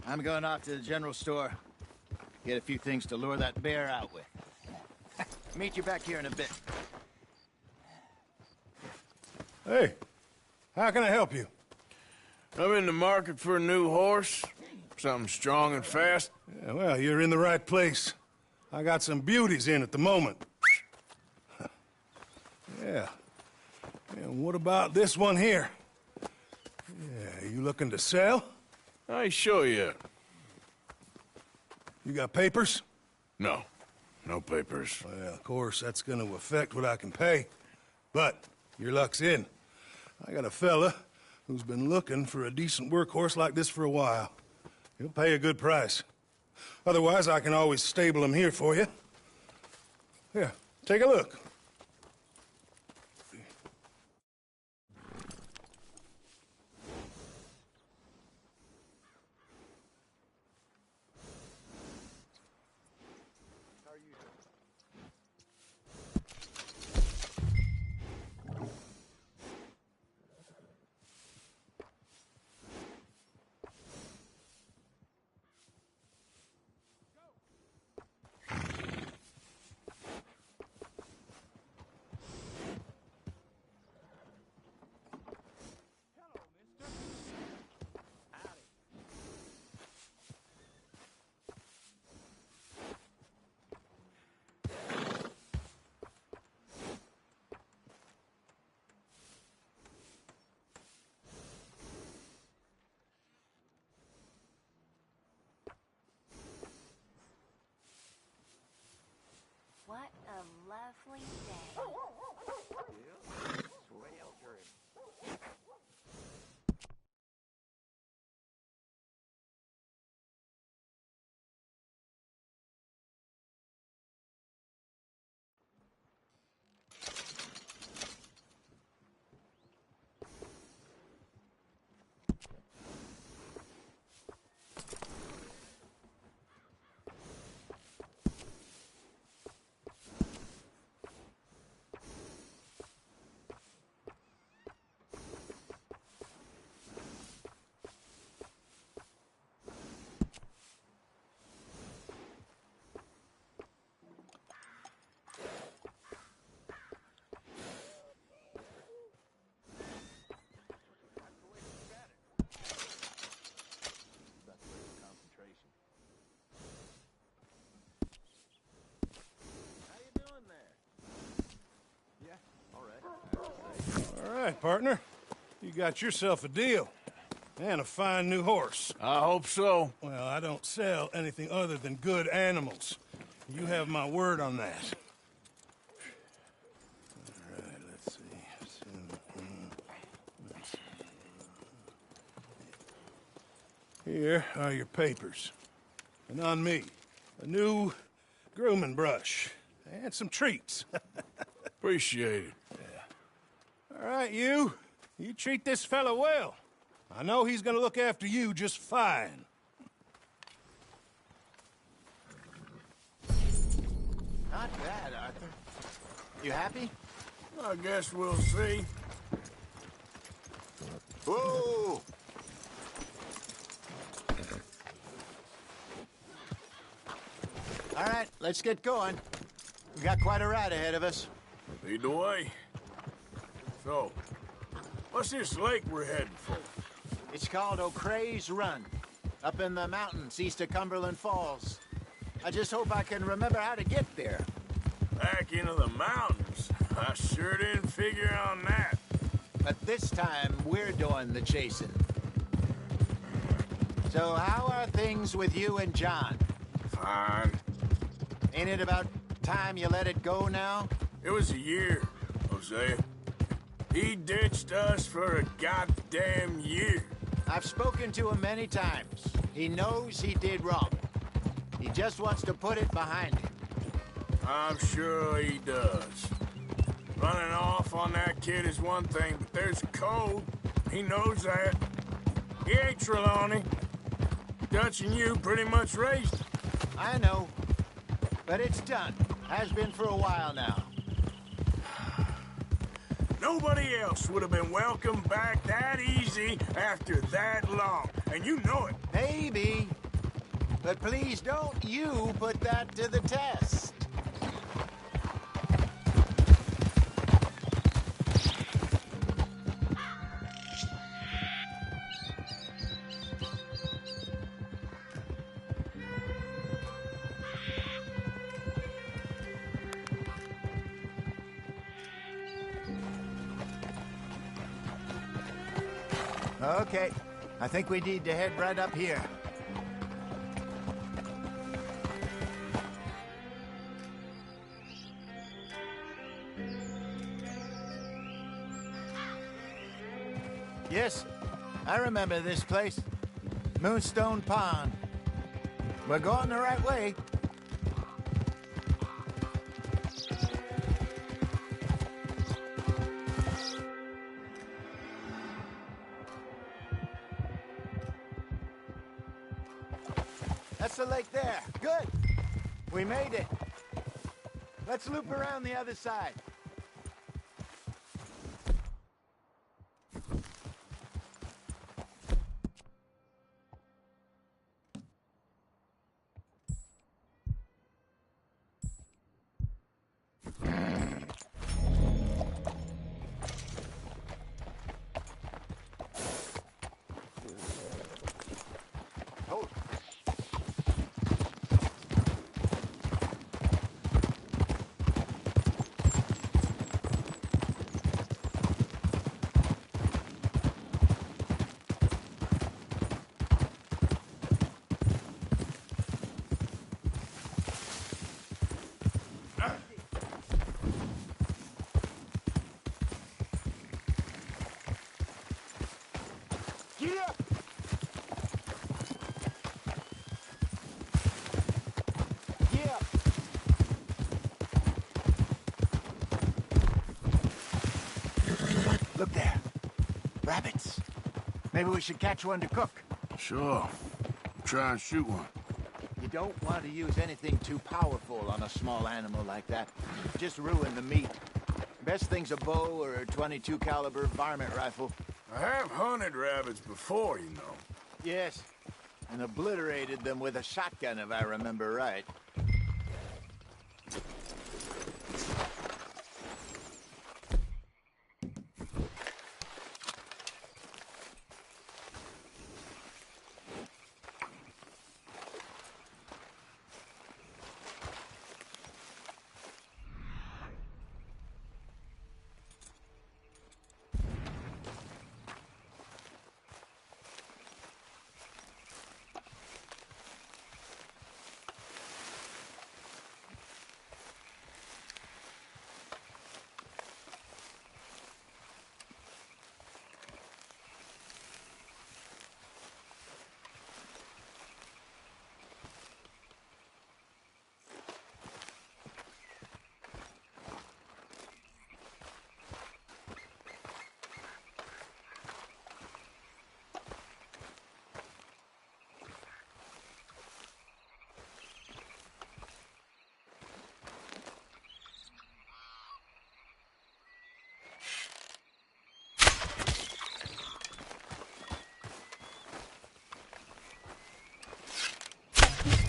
I'm going off to the general store. Get a few things to lure that bear out with. Meet you back here in a bit. Hey, how can I help you? I'm in the market for a new horse. Something strong and fast. Yeah, well, you're in the right place. I got some beauties in at the moment. Yeah. And what about this one here? Yeah, you looking to sell? I ain't sure yet. You got papers? No. No papers. Well, of course, that's gonna affect what I can pay. But your luck's in. I got a fella who's been looking for a decent workhorse like this for a while. He'll pay a good price. Otherwise, I can always stable him here for you. Here, take a look. What a lovely day. All right, partner. You got yourself a deal. And a fine new horse. I hope so. Well, I don't sell anything other than good animals. You have my word on that. All right, let's see. Here are your papers. And on me, a new grooming brush. And some treats. Appreciate it. All right, you. You treat this fella well. I know he's gonna look after you just fine. Not bad, Arthur. You happy? I guess we'll see. Whoa! All right, let's get going. We got quite a ride ahead of us. Lead the way. So, what's this lake we're heading for? It's called O'Creagh's Run, up in the mountains east of Cumberland Falls. I just hope I can remember how to get there. Back into the mountains? I sure didn't figure on that. But this time, we're doing the chasing. So how are things with you and John? Fine. Ain't it about time you let it go now? It was a year, Hosea. He ditched us for a goddamn year. I've spoken to him many times. He knows he did wrong. He just wants to put it behind him. I'm sure he does. Running off on that kid is one thing, but there's a code. He knows that. He ain't Trelawney. Dutch and you pretty much raised him. I know. But it's done. Has been for a while now. Nobody else would have been welcomed back that easy after that long. And you know it. Maybe. But please don't you put that to the test. Okay, I think we need to head right up here. Yes, I remember this place. Moonstone Pond. We're going the right way. That's the lake there. Good. We made it. Let's loop around the other side. Get up! Get up! Look there. Rabbits. Maybe we should catch one to cook. Sure. Try and shoot one. You don't want to use anything too powerful on a small animal like that. Just ruin the meat. Best thing's a bow or a .22 caliber varmint rifle. I have hunted rabbits before, you know. Yes, and obliterated them with a shotgun, if I remember right.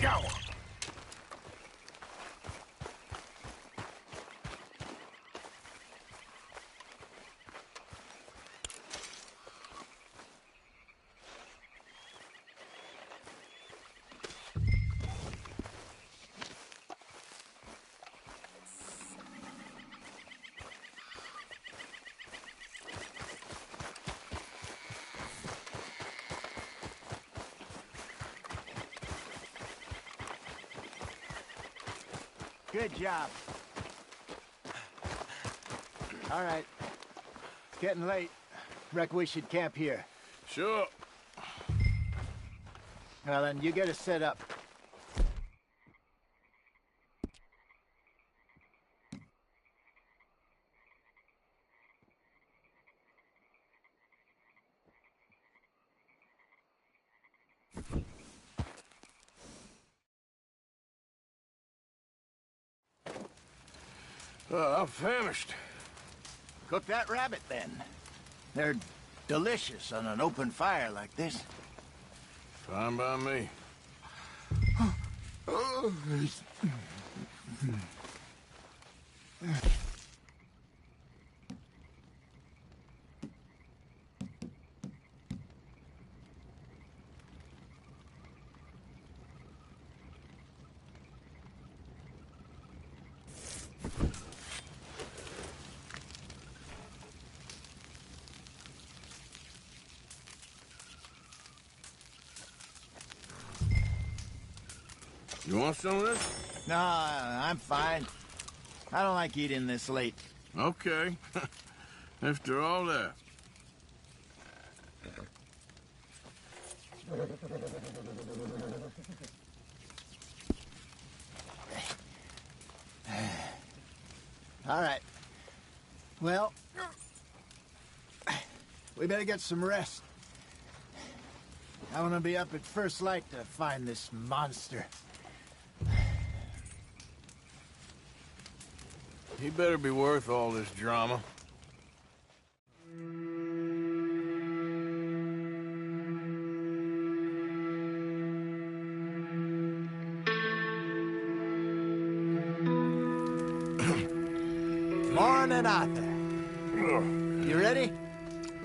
Go! Good job. All right. Getting late. Reckon we should camp here. Sure. Well, then, you get us set up. I'm famished. Cook that rabbit, then. They're delicious on an open fire like this. Fine by me. You want some of this? No, I'm fine. I don't like eating this late. Okay. After all that. All right. Well, we better get some rest. I want to be up at first light to find this monster. He better be worth all this drama. Morning, Arthur. You ready?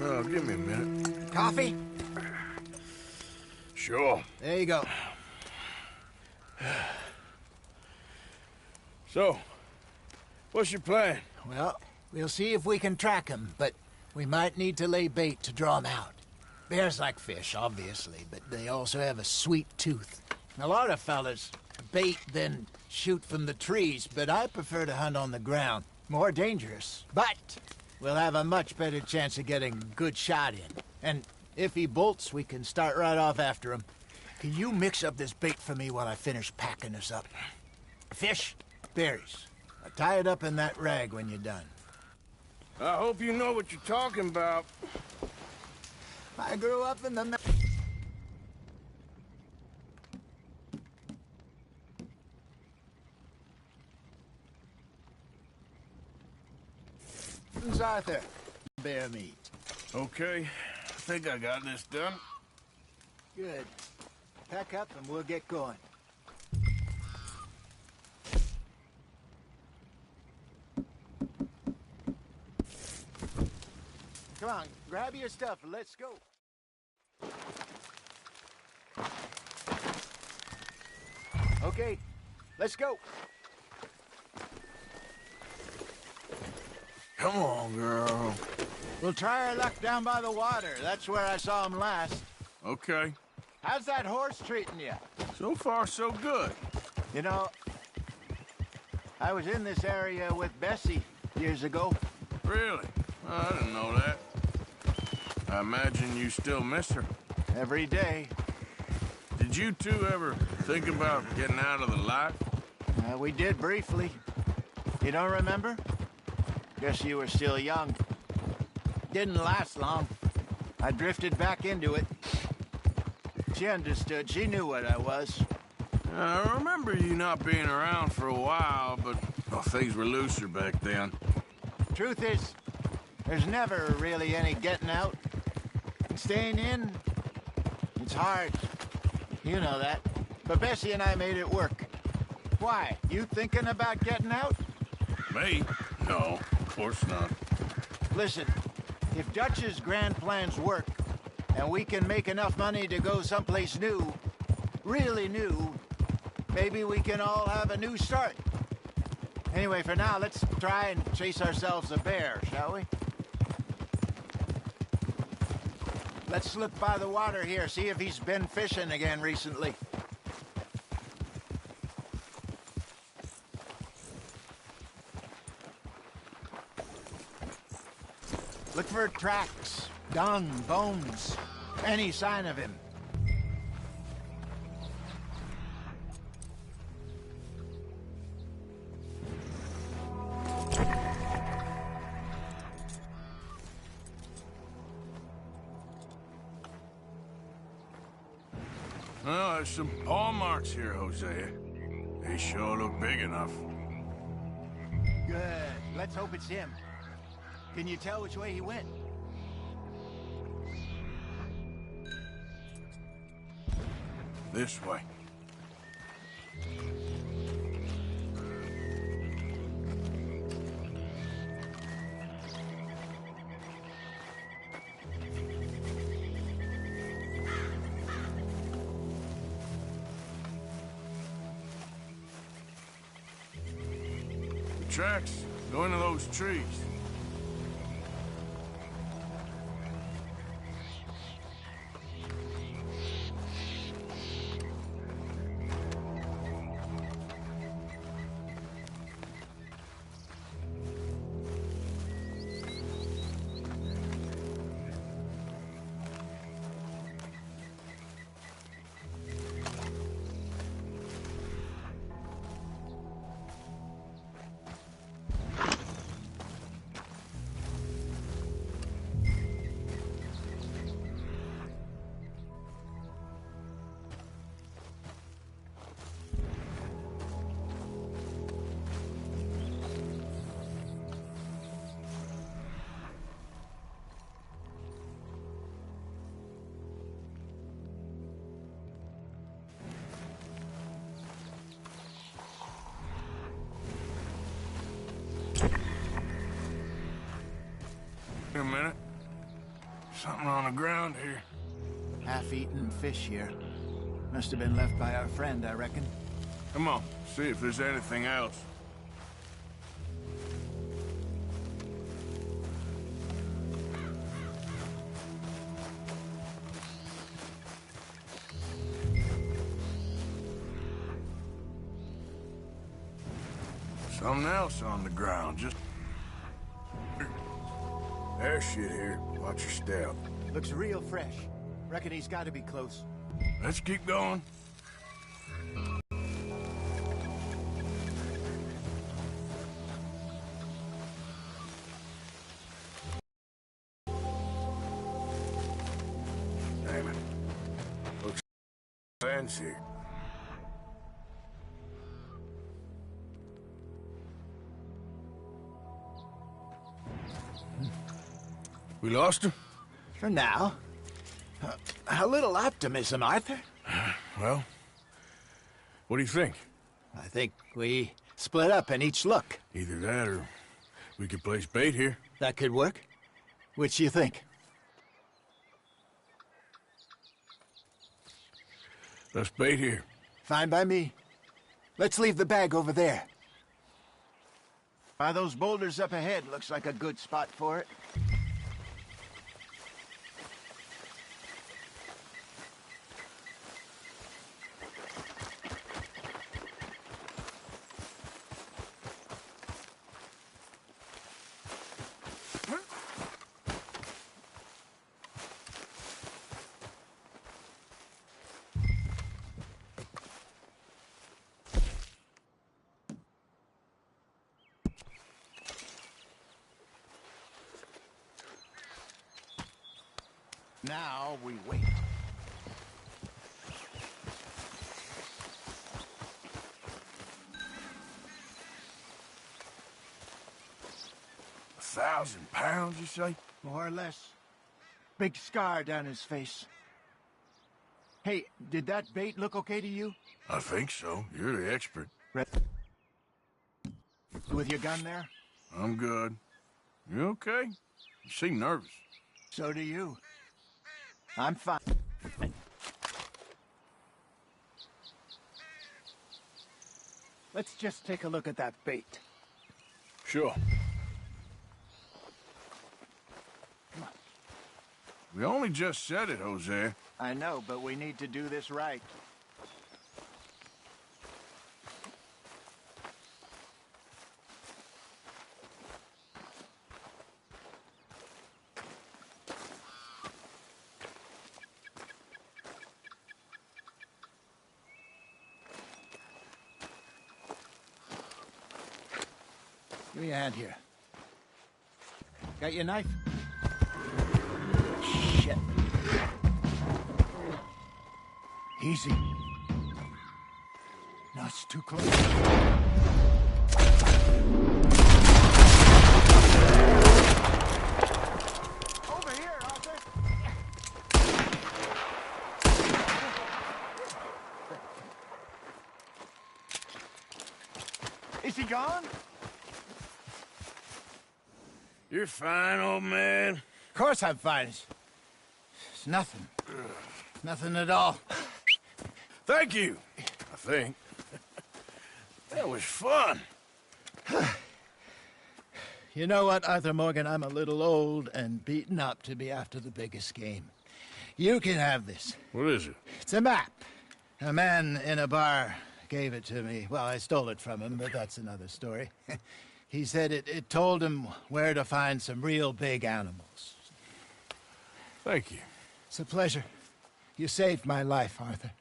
Oh, give me a minute. Coffee? Sure. There you go. So, what's your plan? Well, we'll see if we can track him, but we might need to lay bait to draw him out. Bears like fish, obviously, but they also have a sweet tooth. A lot of fellas bait, then shoot from the trees, but I prefer to hunt on the ground. More dangerous, but we'll have a much better chance of getting a good shot in. And if he bolts, we can start right off after him. Can you mix up this bait for me while I finish packing this up? Fish, berries. I'll tie it up in that rag when you're done. I hope you know what you're talking about. I grew up in the... Arthur, bear meat. Okay, I think I got this done. Good. Pack up and we'll get going. Come on, grab your stuff and let's go. Okay, let's go. Come on, girl. We'll try our luck down by the water. That's where I saw him last. Okay. How's that horse treating you? So far, so good. You know, I was in this area with Bessie years ago. Really? I didn't know that. I imagine you still miss her. Every day. Did you two ever think about getting out of the life? We did briefly. You don't remember? Guess you were still young. Didn't last long. I drifted back into it. She understood. She knew what I was. I remember you not being around for a while, but things were looser back then. Truth is, there's never really any getting out. And staying in, it's hard. You know that. But Bessie and I made it work. Why? You thinking about getting out? Me? No, of course not. Listen, if Dutch's grand plans work, and we can make enough money to go someplace new, really new, maybe we can all have a new start. Anyway, for now, let's try and chase ourselves a bear, shall we? Let's slip by the water here, see if he's been fishing again recently. Look for tracks, dung, bones, any sign of him. Well, there's some paw marks here, Hosea. They sure look big enough. Good. Let's hope it's him. Can you tell which way he went? This way. The tracks go into those trees. Wait a minute. Something on the ground here. Half-eaten fish here. Must have been left by our friend, I reckon. Come on, see if there's anything else. Something else on the ground, just... There's shit here. Watch your step. Looks real fresh. Reckon he's got to be close. Let's keep going. Damn it. Looks fancy. We lost him? For now. A little optimism, Arthur. Well, what do you think? I think we split up and each look. Either that or we could place bait here. That could work. Which you think? Let's bait here. Fine by me. Let's leave the bag over there. By those boulders up ahead, looks like a good spot for it. Now we wait. £1,000, you say? More or less. Big scar down his face. Hey, did that bait look okay to you? I think so. You're the expert. With your gun there? I'm good. You okay? You seem nervous. So do you. I'm fine. Let's just take a look at that bait. Sure. Come on. We only just said it, Jose. I know, but we need to do this right. Give me a hand here. Got your knife? Shit. Easy. No, it's too close. Over here, Arthur. Is he gone? You're fine, old man. Of course I'm fine. It's nothing. Nothing at all. Thank you, I think. That was fun. You know what, Arthur Morgan? I'm a little old and beaten up to be after the biggest game. You can have this. What is it? It's a map. A man in a bar gave it to me. Well, I stole it from him, but that's another story. He said it told him where to find some real big animals. Thank you. It's a pleasure. You saved my life, Arthur.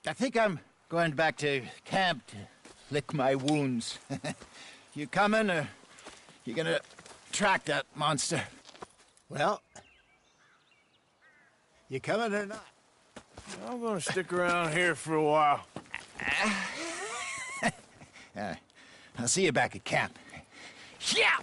I think I'm going back to camp to lick my wounds. You coming, or you gonna track that monster? Well, you coming or not? I'm gonna stick around here for a while. I'll see you back at camp. Yeah!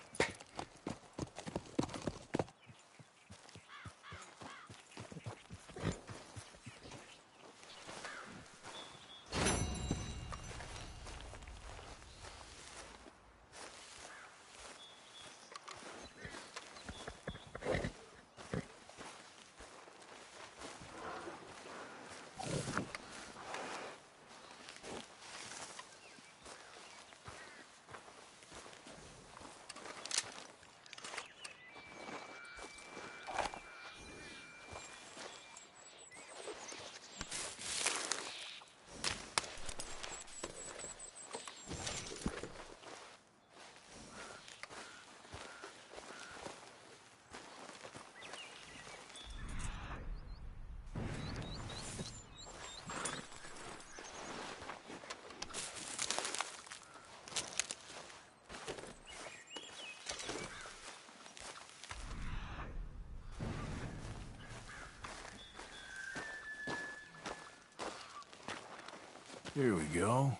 Here we go.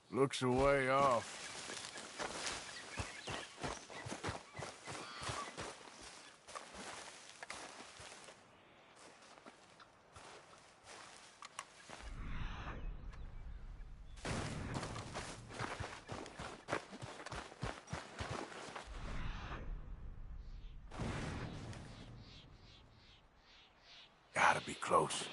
Looks a way off. Gotta be close.